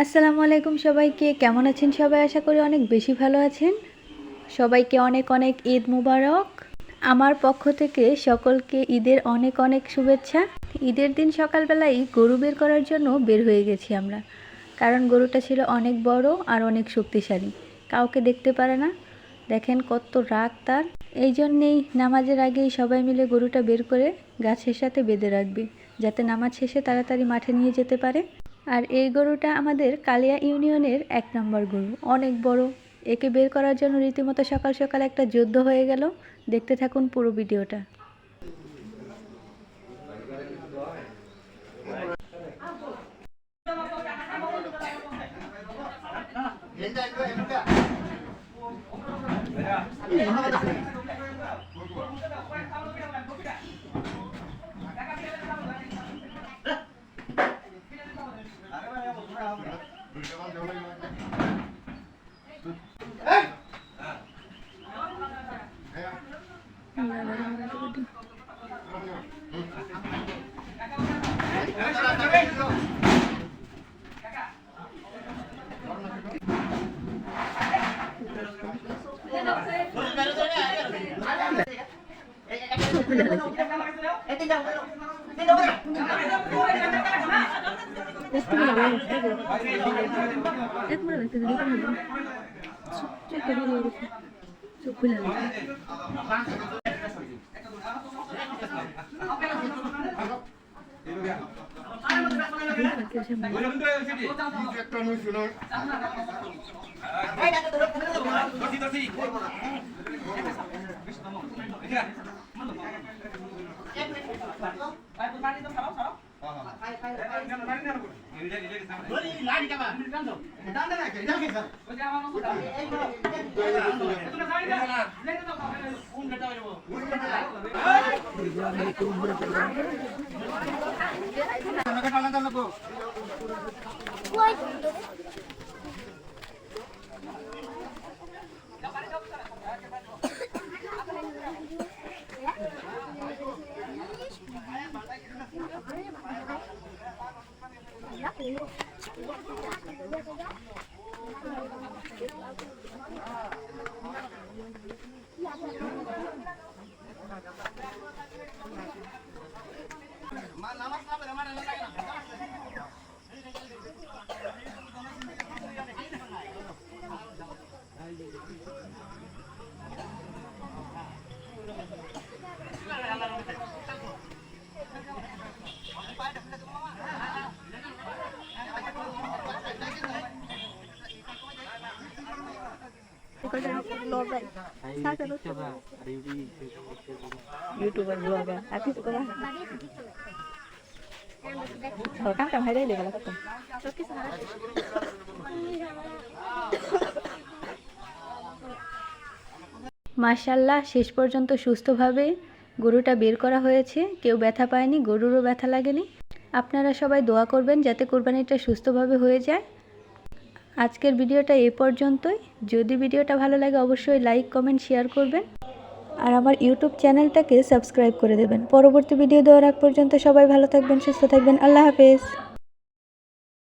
আসসালামু আলাইকুম সবাইকে, কেমন আছেন সবাই? আশা করি অনেক বেশি ভালো আছেন। সবাইকে অনেক অনেক ঈদ মুবারক। আমার পক্ষ থেকে সকলকে ঈদের অনেক অনেক শুভেচ্ছা। ঈদের দিন সকালবেলায় গরু বের করার জন্য বের হয়ে গেছি আমরা, কারণ গরুটা ছিল অনেক বড় আর অনেক শক্তিশালী, কাউকে দেখতে পারে না। দেখেন কত রাগ তার। এই জন্যেই নামাজের আগেই সবাই মিলে গরুটা বের করে গাছের সাথে বেঁধে রাখবে, যাতে নামাজ শেষে তাড়াতাড়ি মাঠে নিয়ে যেতে পারে। আর এই গরুটা আমাদের কালিয়া ইউনিয়নের 1 নম্বর গরু, অনেক বড়। একে বের করার জন্য রীতিমতো সকাল সকাল একটা যুদ্ধ হয়ে গেল। দেখতে থাকুন পুরো ভিডিওটা। YouTuber vlogger, aku suka banget. Kalau kan kamu ada di dalam aku. মাশাআল্লাহ, শেষ পর্যন্ত সুস্থভাবে গরুটা বের করা হয়েছে। কেউ ব্যথা পায়নি, গরুরও ব্যথা লাগেনি। আপনারা সবাই দোয়া করবেন যাতে কোরবানিটা সুস্থভাবে হয়ে যায়। আজকের ভিডিওটা এই পর্যন্তই। যদি ভিডিওটা ভালো লাগে অবশ্যই লাইক, কমেন্ট, শেয়ার করবেন আর আমার ইউটিউব চ্যানেলটাকে সাবস্ক্রাইব করে দেবেন। পরবর্তী ভিডিও দেওয়ার আগ পর্যন্ত সবাই ভালো থাকবেন, সুস্থ থাকবেন। আল্লাহ হাফেজ।